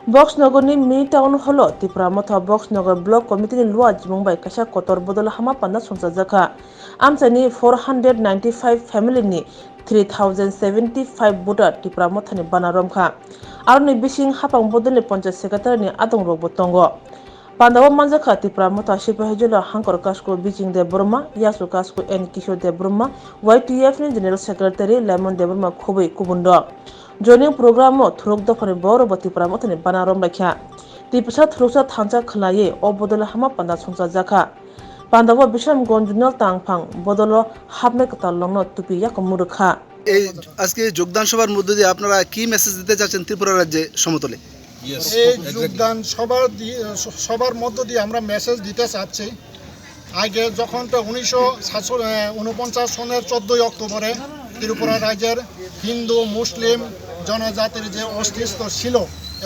बक्सनगरनि मिनि town हल त्रिपुरा मथा बक्सनगर block कमिटिनि लुआ जिमुंबाय कासा कतर बदल हामा पान्ना संसारजाखा आमसानि 495 फेमिलिनि 3075 भोटार त्रिपुरा मथानि बानारमखा आरो नै बिसिं हापां बदलनि पन्चायत सेक्रेटारिनि आदं रगबो दंग पान्दावा मानजाखा त्रिपुरा मथा सिपाहिजुला हांकर कास्को बिजिं दे ब्रह्मा यासु कास्को एन किशोर दे ब्रह्मा YTF नि जेनेरेल सेक्रेटारि लेमन दे ब्रह्मा खुबै कुबुंद जयनिं प्रोग्राम थुरुक दफानि बर त्रिपुरा मथानि बानारम लाखिया त्रिपुसा थुरुकसा थांसा खलाये अ बदल हामा पान्दा संसार जाखा पान्दावा बिशम गंजुनाल तांफां बदल हाबने कता लंनो तुपि याक मुरुखा এই আজকে যোগদান সভার মধ্যে দিয়ে আপনারা কি মেসেজ দিতে চাচ্ছেন ত্রিপুরা রাজ্যে সমতলে? এই যোগদান সবার মধ্য দিয়ে আমরা মেসেজ দিতে চাচ্ছি। আগে যখন তো 1949 সনের 14 অক্টোবরে ত্রিপুরা রাজ্যের হিন্দু মুসলিম জনজাতির যে অস্তিত্ব ছিল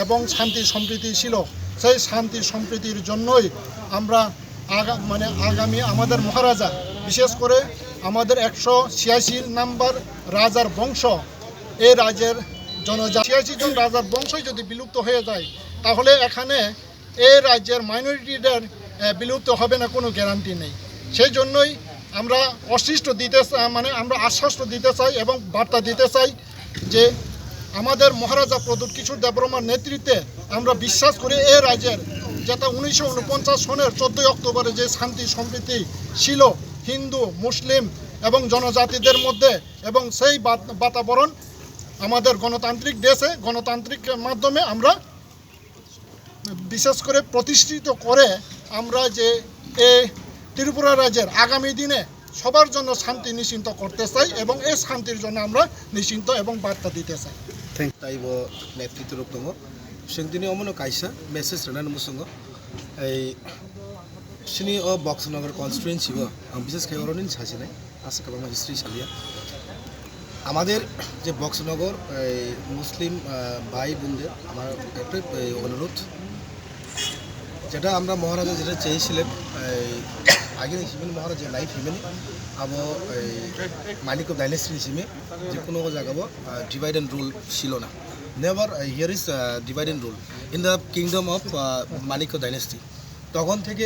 এবং শান্তি সম্প্রীতি ছিল, সেই শান্তি সম্প্রীতির জন্যই আমরা আগামী আমাদের মহারাজা, বিশেষ করে আমাদের 186 নম্বর রাজার বংশ, এই রাজ্যের জনজাতি 86 জন রাজার বংশই যদি বিলুপ্ত হয়ে যায়, তাহলে এখানে এই রাজ্যের মাইনরিটিদের বিলুপ্ত হবে না, কোনো গ্যারান্টি নেই। সেই জন্যই আমরা আমরা আশ্বাস দিতে চাই এবং বার্তা দিতে চাই যে আমাদের মহারাজা প্রদ্যুৎ কিশোর দেববর্মার নেতৃত্বে আমরা বিশ্বাস করি এই রাজ্যের যেটা 1949 সনের 14 অক্টোবরে যে শান্তি সম্প্রীতি ছিল হিন্দু মুসলিম এবং জনজাতিদের মধ্যে, এবং সেই বাতাবরণ আমাদের গণতান্ত্রিক দেশে গণতান্ত্রিক মাধ্যমে আমরা বিশেষ করে প্রতিষ্ঠিত করে আমরা যে এই ত্রিপুরা রাজ্যের আগামী দিনে সবার জন্য শান্তি নিশ্চিন্ত করতে চাই এবং এই শান্তির জন্য আমরা নিশ্চিন্ত এবং বার্তা দিতে চাই। তাইব নেতৃত্ব রূপ দङ जोंदिनै अमनो कायसा मेसेज रनानै मुसुङ এই सिनि अ बक्सनगर कन्स्टिटुएन्सिबो आं बिसेस खायरनि सासेनाय आसा खालामो हिस्ट्रि सालिया আমাদের যে বক্সনগর মুসলিম ভাই বোনদের আমার একটাই অনুরোধ, যেটা আমরা মহারাজা যেটা চেয়েছিলেন আগে হিসেবে মহারাজা লাইফ হিমেনি আবো মানিক ডাইনেস্টি হিসেবে যে কোনো জায়গাবো ডিভাইড অ্যান্ড রুল ছিল না। Never here is divide and rule in the kingdom of Manik dynasty. তখন থেকে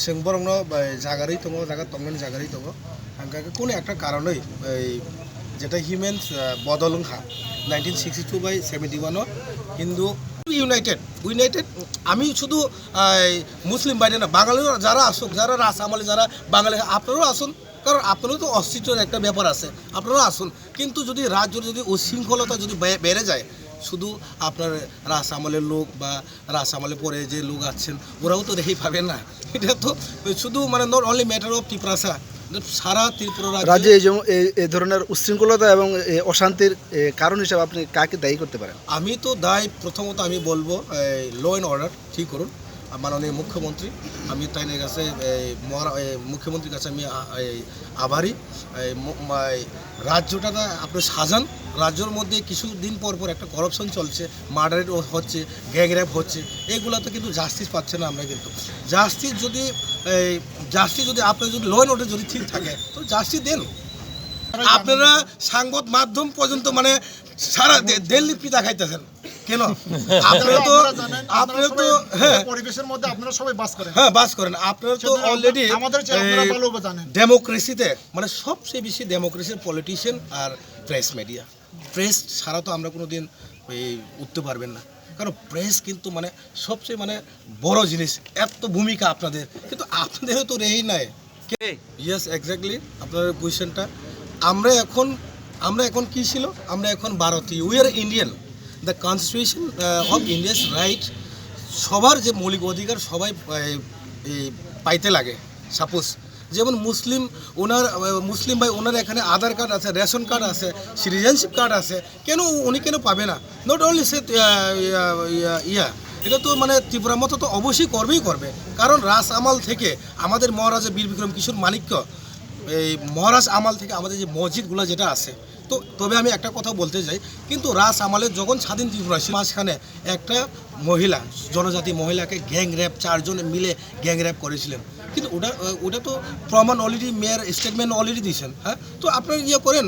সেংবরং জাগারই দङ জায়গা তংনানি জাগারই দङ কোনো একটা কারণেই যেটা হিউম্যানস বদলংহা 1962 বাই 71 হিন্দু ইউনাইটেড আমি শুধু মুসলিম বাইরে না, বাঙালিও যারা আসুক, যারা রাসামালি যারা বাঙালি আপনারাও আসুন, কারণ আপনারও তো অস্তিত্বের একটা ব্যাপার আছে, আপনারাও আসুন। কিন্তু যদি রাজ্য যদি উশৃঙ্খলতা যদি বেড়ে যায়, শুধু আপনার রাসামালের লোক বা রাসামালে পরে যে লোক আছেন ওরাও তো রেহাই পাবেন না। এটা তো শুধু not only matter of Tripura, সারা ত্রিপুরা রাজ্যে এই ধরনের উশৃঙ্খলতা এবং অশান্তির কারণ হিসেবে আপনি কাকে দায়ী করতে পারেন? আমি তো দায় প্রথমত আমি বলবো ল অ্যান্ড অর্ডার ঠিক করুন মাননীয় মুখ্যমন্ত্রী। আমি তাই কাছে মুখ্যমন্ত্রীর কাছে আমি আভারী। রাজ্যটা আপনি সাজান, রাজ্যের মধ্যে কিছুদিন পর একটা করাপশন চলছে, মার্ডার হচ্ছে, গ্যাং র্যাপ হচ্ছে, এগুলো তো কিন্তু জাস্টিস পাচ্ছে না আমরা। কিন্তু জাস্টিস যদি আপনার যদি ল অ্যান্ড অর্ডার যদি ঠিক থাকে তো জাস্টিস দেন। আপনারা সংবাদ মাধ্যম পর্যন্ত সারা দিল্লি পিতা খাইতেছেন কেন? আপনারা তো পরিবেশের মধ্যে আপনারা সবাই বাস করেন, বাস করেন। আপনারা তো অলরেডি ডেমোক্রেসিতে সবচেয়ে বেশি ডেমোক্রেসির পলিটিশিয়ান আর মিডিয়া। প্রেস ছাড়া তো আমরা কোনো দিন উঠতে পারবেন না, কারণ প্রেস কিন্তু সবচেয়ে বড় জিনিস। এত ভূমিকা আপনাদের, কিন্তু আপনাদেরও তো রেহাই নাই। ইয়েস এক্স্যাক্টলি আপনার কোয়েশ্চেনটা। আমরা এখন কি ছিল? আমরা এখন ভারতীয়, we are Indian. The constitution of India's right, সবার যে মৌলিক অধিকার সবাই পাইতে লাগে। সাপোজ যেমন মুসলিম ভাই ওনার এখানে আধার কার্ড আছে, রেশন কার্ড আছে, সিটিজেনশিপ কার্ড আছে, উনি কেন পাবে না? নট অনলি সে এটা তো ত্রিপুরার মতো তো অবশ্যই করবে। কারণ রাস আমাল থেকে আমাদের মহারাজা বীর বিক্রম কিশোর মানিক্য মহারাজ আমাল থেকে আমাদের যে মসজিদগুলো যেটা আছে, তো তবে আমি একটা কথা বলতে চাই, কিন্তু রাস আমালের যখন স্বাধীন ত্রিপুরা মাঝখানে একটা মহিলা, জনজাতি মহিলাকে গ্যাং র্যাপ, 4 জন মিলে গ্যাং র্যাপ করেছিলেন। কিন্তু ওটা তো প্রমাণ অলরেডি মেয়ার স্টেটমেন্ট অলরেডি দিয়েছেন। হ্যাঁ, তো আপনারা ইয়ে করেন,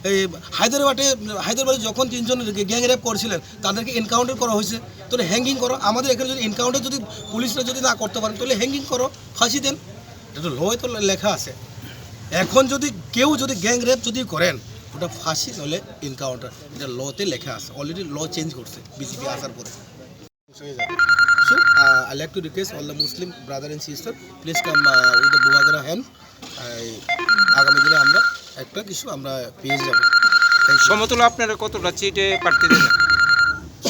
এই হায়দ্রাবাদে যখন 3 জন গ্যাং রেপ করছিলেন তাদেরকে এনকাউন্টার করা হয়েছে, তো হ্যাঙ্গিং করো। আমাদের এখানে যদি এনকাউন্টার যদি পুলিশরা যদি না করতে পারেন তাহলে হ্যাঙ্গিং করো, ফাঁসি দেন। এটা তো লয়ে তো লেখা আছে। এখন যদি কেউ যদি গ্যাং রেপ যদি করেন ওটা ফাঁসি নলে এনকাউন্টার, এটা লতে লেখা আছে। অলরেডি ল চেঞ্জ করছে বিজেপি আসার পরে। So, I like to request all the Muslim brother and sister, please come with the Buvagara hand. আগামী দিনে আমরা একটা কিছু আমরা পেয়ে যাব। সমতুল্য আপনারা কতটা চিটে প্রার্থী দেবেন?